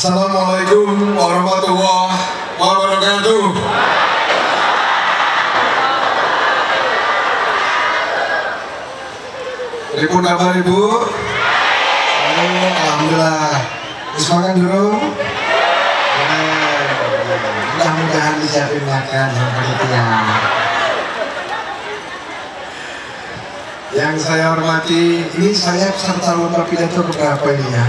Assalamualaikum warahmatullahi wabarakatuh. Ripun kabar Ibu? Alhamdulillah. Wis makan dulu? Mudah-mudahan disiapin makan sama panitia. Yang saya hormati, ini saya peserta lomba pidato keberapa ini ya?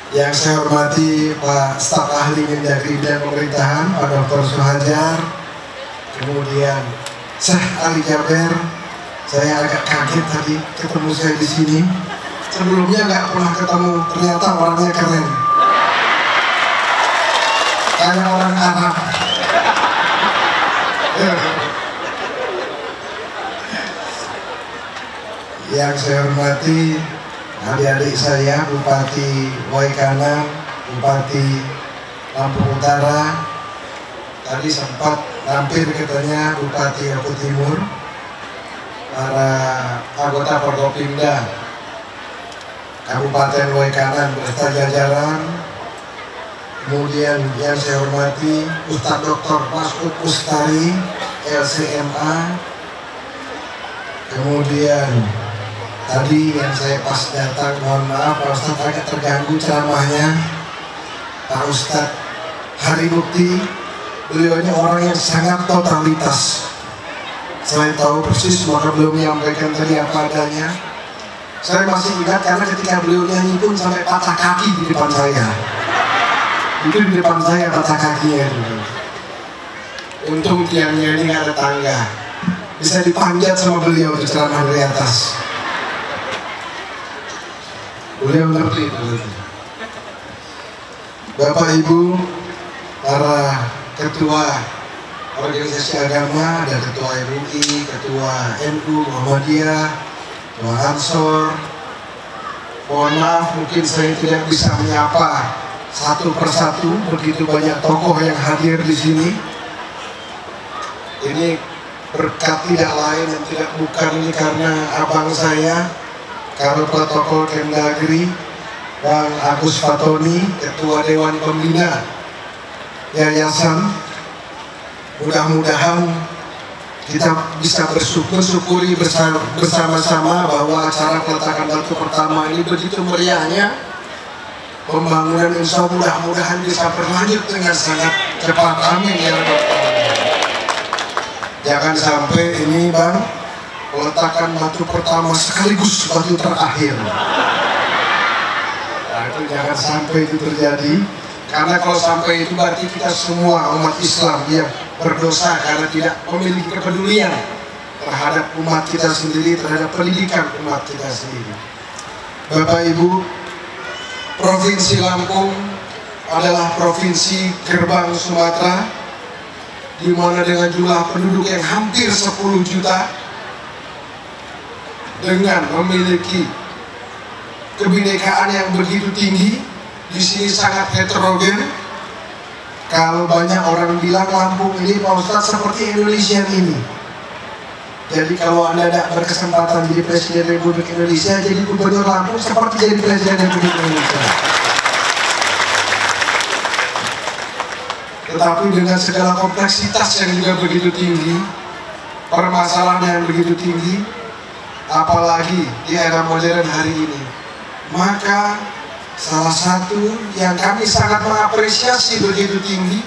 Yang saya hormati Pak Staf Ahli Mendagri dan Pemerintahan, Pak Dr. Suhajar, kemudian Syekh Ali Jaber. Saya agak kaget tadi ketemu saya di sini. Sebelumnya nggak pernah ketemu, ternyata orangnya keren. Kayak orang Arab. Yang saya hormati adik-adik saya, Bupati Waikanan, Bupati Lampung Utara, tadi sempat hampir katanya Bupati Lombok Timur, para anggota Forkopimda Kabupaten Waikanan beserta jajaran, kemudian yang saya hormati Ustadz Dr. Masud Mustari, LCMA, kemudian tadi yang saya pas datang, mohon maaf Pak Ustadz agak terganggu ceramahnya, Pak Ustadz Hari Bukti. Beliau ini orang yang sangat totalitas. Saya tahu persis maka beliau menyampaikan tadi apa adanya. Saya masih ingat karena ketika beliau nyanyi pun sampai patah kaki di depan saya. Itu di depan saya patah kakinya dulu. Untung tiangnya ini ada tangga, bisa dipanjat sama beliau di ceramah dari atas. Beliau ngerti itu. Bapak Ibu, para ketua organisasi agama, ada ketua MUI, ketua NU Muhammadiyah, ketua Ansor. Mohon maaf mungkin saya tidak bisa menyapa satu persatu, begitu banyak tokoh yang hadir di sini. Ini berkat tidak lain dan tidak bukan ini karena abang saya, Karo Protokol Kemdagri, Bang Agus Fatoni, Ketua Dewan Pembina Yayasan. Mudah-mudahan kita bisa bersyukuri bersama-sama bahwa acara peletakan batu pertama ini begitu meriahnya. Pembangunan insya Allah mudah-mudahan bisa berlanjut dengan sangat cepat. Amin ya Rabbal Alamin. Jangan sampai ini Bang, peletakan batu pertama sekaligus batu terakhir. Nah, itu jangan sampai itu terjadi, karena kalau sampai itu berarti kita semua umat Islam yang berdosa karena tidak memiliki kepedulian terhadap umat kita sendiri, terhadap pendidikan umat kita sendiri. Bapak Ibu, Provinsi Lampung adalah provinsi gerbang Sumatera, di mana dengan jumlah penduduk yang hampir 10 juta, dengan memiliki kebinekaan yang begitu tinggi, di sini sangat heterogen. Kalau banyak orang bilang Lampung ini Pak Ustadz seperti Indonesia ini. Jadi kalau Anda tidak berkesempatan jadi Presiden Republik Indonesia, jadi Gubernur Lampung seperti jadi Presiden Republik Indonesia. Tetapi dengan segala kompleksitas yang juga begitu tinggi, permasalahan yang begitu tinggi, apalagi di era modern hari ini, maka salah satu yang kami sangat mengapresiasi begitu tinggi,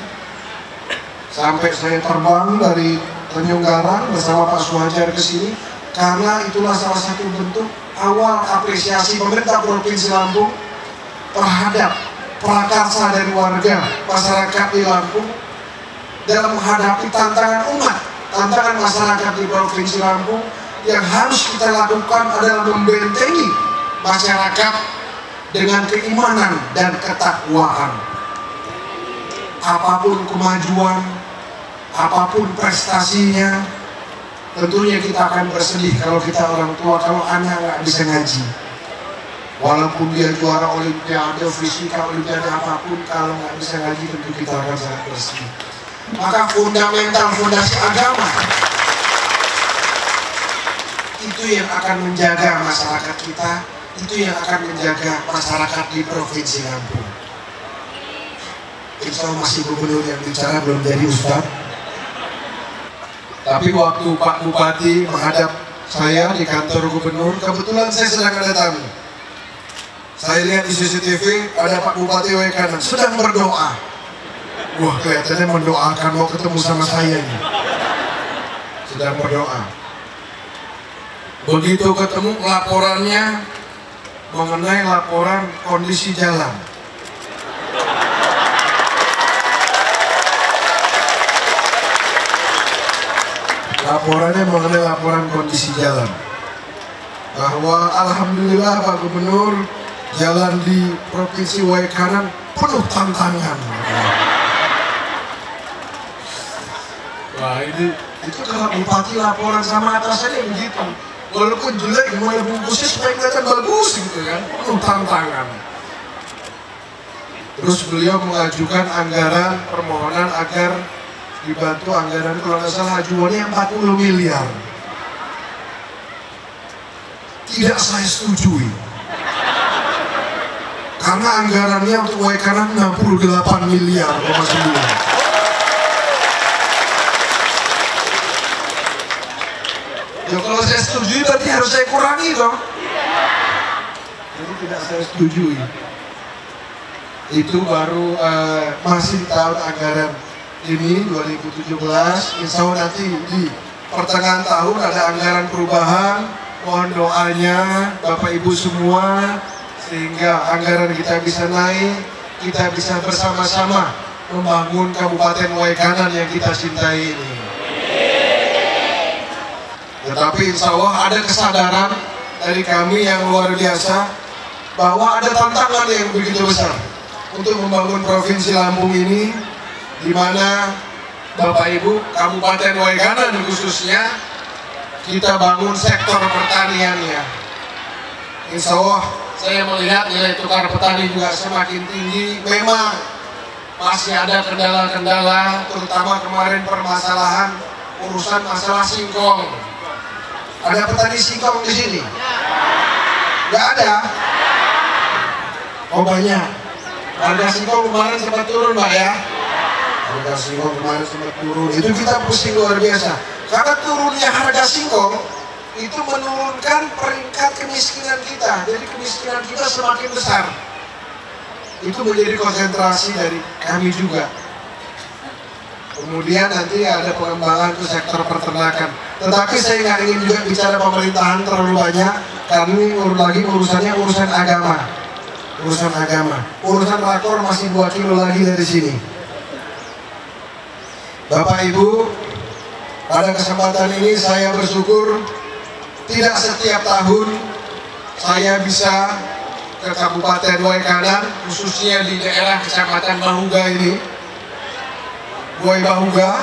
sampai saya terbang dari Tanjung Karang bersama Pak Suhajar ke sini, karena itulah salah satu bentuk awal apresiasi pemerintah Provinsi Lampung terhadap prakarsa dari warga masyarakat di Lampung dalam menghadapi tantangan umat, tantangan masyarakat di Provinsi Lampung. Yang harus kita lakukan adalah membentengi masyarakat dengan keimanan dan ketakwaan. Apapun kemajuan, apapun prestasinya, tentunya kita akan bersedih kalau kita orang tua, kalau anak nggak bisa ngaji. Walaupun dia juara olimpiade, fisika, olimpiade apapun, kalau nggak bisa ngaji tentu kita akan sangat bersedih. Maka fundamental fondasi agama itu yang akan menjaga masyarakat kita itu yang akan menjaga masyarakat di Provinsi Lampung. Insya Allah masih gubernur yang bicara, belum jadi ustadz. Tapi waktu Pak Bupati menghadap saya di kantor gubernur, kebetulan saya sedang ada tamu. Saya lihat di CCTV ada Pak Bupati Waikanan sedang berdoa. Wah, kelihatannya mendoakan mau ketemu sama saya ini. Sedang berdoa. Begitu ketemu, laporannya mengenai laporan kondisi jalan. Laporannya mengenai laporan kondisi jalan. Bahwa alhamdulillah Pak Gubernur, jalan di Provinsi Waikanan penuh tantangan. Wah, itu kalau bupati laporan sama atasannya begitu. Walaupun jelek, gimana bungkusnya supaya kelihatan bagus gitu kan, penuh tantangan. Terus beliau mengajukan anggaran permohonan agar dibantu anggaran, kalau nggak salah ajuannya 40 miliar. Tidak saya setujui. Karena anggarannya untuk Waikanan 68 miliar, ya kalau saya setujui berarti harus saya kurangi dong. Jadi tidak saya setujui. Itu baru masih tahun anggaran ini 2017. Insya Allah nanti di pertengahan tahun ada anggaran perubahan. Mohon doanya Bapak Ibu semua, sehingga anggaran kita bisa naik, kita bisa bersama-sama membangun Kabupaten Waikanan yang kita cintai ini. Tetapi insya Allah ada kesadaran dari kami yang luar biasa bahwa ada tantangan yang begitu besar untuk membangun Provinsi Lampung ini, di mana Bapak Ibu Kabupaten Waikanan khususnya kita bangun sektor pertaniannya. Insya Allah saya melihat nilai tukar petani juga semakin tinggi. Memang masih ada kendala-kendala, terutama kemarin permasalahan urusan masalah singkong. Ada petani singkong di sini? Nggak ada? Oh banyak. Harga singkong kemarin sempat turun Pak ya? Harga singkong kemarin sempat turun. Itu kita pusing luar biasa. Karena turunnya harga singkong itu menurunkan peringkat kemiskinan kita. Jadi kemiskinan kita semakin besar. Itu menjadi konsentrasi dari kami juga. Kemudian nanti ada pengembangan ke sektor peternakan. Tetapi saya nggak ingin juga bicara pemerintahan terlalu banyak, karena ini urusannya urusan agama. Urusan agama. Urusan rakor masih 2 kilo lagi dari sini. Bapak Ibu, pada kesempatan ini saya bersyukur tidak setiap tahun saya bisa ke Kabupaten Waikanan, khususnya di daerah Kecamatan Bahuga ini. Bahuga,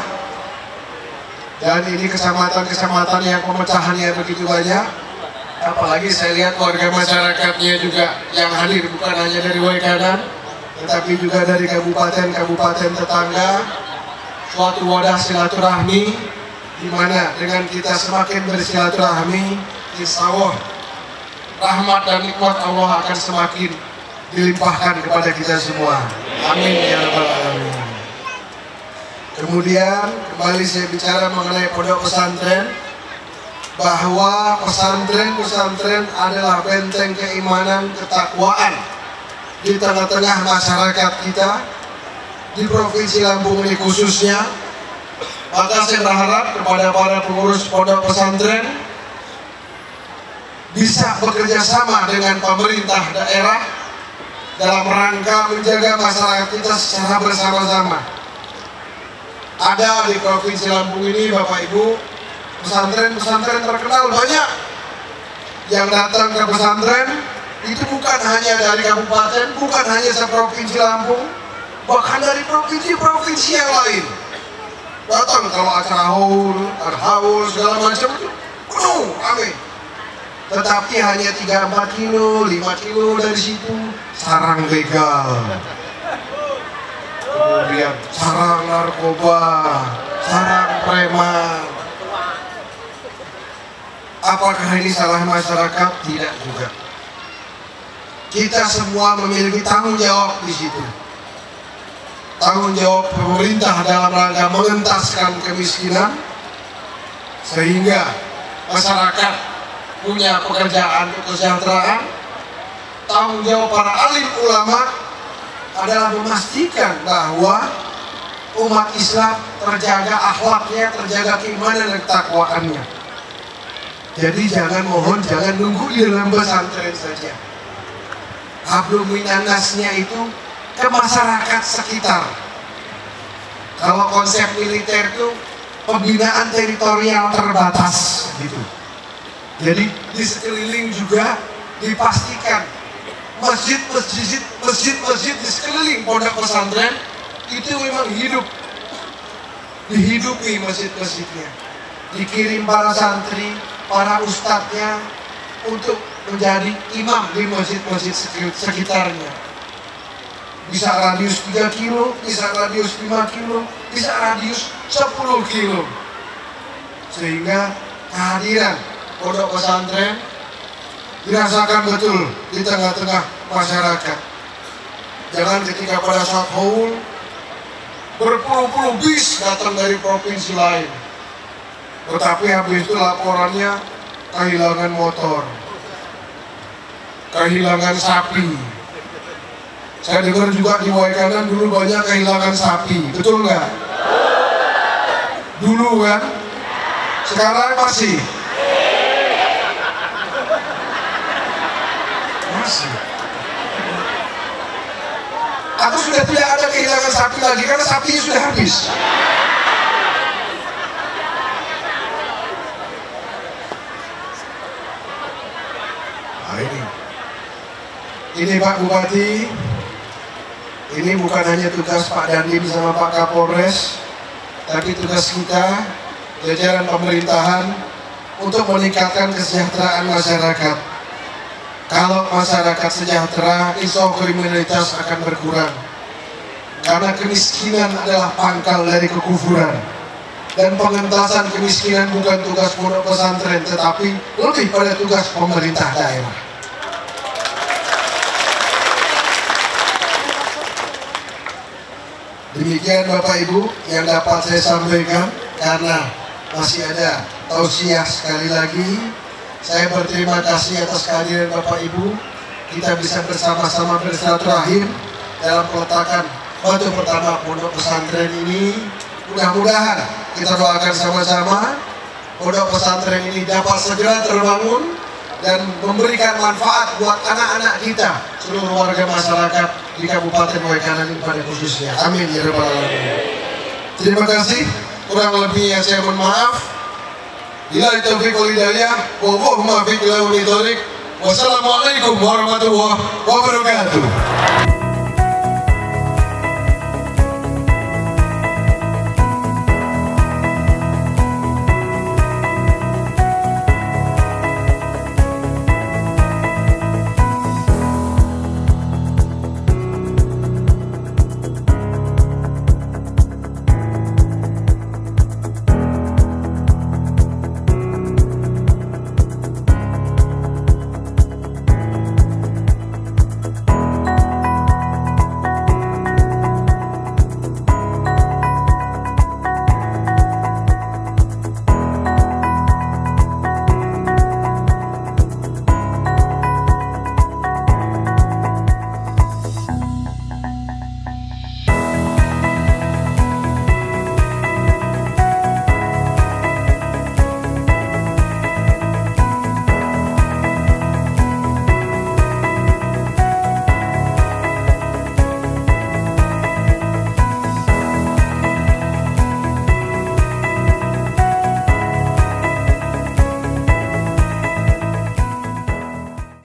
dan ini kecamatan-kecamatan yang pemecahannya begitu banyak. Apalagi saya lihat warga masyarakatnya juga yang hadir bukan hanya dari Waikanan, tetapi juga dari kabupaten-kabupaten tetangga. Suatu wadah silaturahmi, di mana dengan kita semakin bersilaturahmi, insya Allah rahmat dan nikmat Allah akan semakin dilimpahkan kepada kita semua. Amin ya rabbal alamin. Kemudian kembali saya bicara mengenai pondok pesantren, bahwa pesantren adalah benteng keimanan, ketakwaan di tengah-tengah masyarakat kita di Provinsi Lampung ini khususnya. Maka saya berharap kepada para pengurus pondok pesantren bisa bekerja sama dengan pemerintah daerah dalam rangka menjaga masyarakat kita secara bersama-sama. Ada di Provinsi Lampung ini Bapak Ibu pesantren-pesantren terkenal banyak. Yang datang ke pesantren itu bukan hanya dari kabupaten, bukan hanya seprovinsi Lampung, bahkan dari provinsi-provinsi yang lain. Datang kalau acara haul segala macam itu penuh, rame. Tetapi hanya 3-4 kilo, 5 kilo dari situ sarang begal. Kemudian sarang narkoba, sarang preman. Apakah ini salah masyarakat? Tidak juga. kita semua memiliki tanggung jawab di situ. Tanggung jawab pemerintah dalam rangka mengentaskan kemiskinan sehingga masyarakat punya pekerjaan untuk kesejahteraan. Tanggung jawab para alim ulama adalah memastikan bahwa umat Islam terjaga akhlaknya, terjaga keimanan dan ketakwaannya. Jadi jangan nunggu di dalam pesantren saja. Hablum minannasnya itu ke masyarakat sekitar. Kalau konsep militer itu pembinaan teritorial terbatas gitu. Jadi di sekeliling juga dipastikan masjid di sekeliling pondok pesantren itu memang hidup, dihidupi masjid-masjidnya. Dikirim para santri, para ustadznya untuk menjadi imam di masjid-masjid sekitarnya. Bisa radius 3 kilo, bisa radius 5 kilo, bisa radius 10 kilo. Sehingga kehadiran pondok pesantren dirasakan betul di tengah-tengah masyarakat. Jangan ketika pada saat haul berpuluh-puluh bis datang dari provinsi lain, tetapi habis itu laporannya kehilangan motor, kehilangan sapi. Saya dengar juga di Waikanan dulu banyak kehilangan sapi, betul nggak? Dulu kan? Sekarang masih? Masih. Atau sudah tidak ada kehilangan sapi lagi karena sapinya sudah habis. Nah ini Pak Bupati, ini bukan hanya tugas Pak Dandim sama Pak Kapolres, tapi tugas kita, jajaran pemerintahan, untuk meningkatkan kesejahteraan masyarakat. Kalau masyarakat sejahtera, insya Allah kriminalitas akan berkurang. Karena kemiskinan adalah pangkal dari kekufuran. Dan pengentasan kemiskinan bukan tugas pondok pesantren, tetapi lebih pada tugas pemerintah daerah. Demikian Bapak Ibu yang dapat saya sampaikan, karena masih ada tausiah sekali lagi. Saya berterima kasih atas kehadiran Bapak Ibu. Kita bisa bersama-sama bersilaturahim dalam peletakan batu pertama pondok pesantren ini. Mudah-mudahan kita doakan sama-sama pondok pesantren ini dapat segera terbangun dan memberikan manfaat buat anak-anak kita, seluruh warga masyarakat di Kabupaten Waikanan ini pada khususnya. Amin ya rabbal alamin. Terima kasih. Kurang lebihnya saya mohon maaf. Bila taufiq wal hidayah, wa muwaffiq ila ithoriq. Wassalamualaikum warahmatullahi wabarakatuh.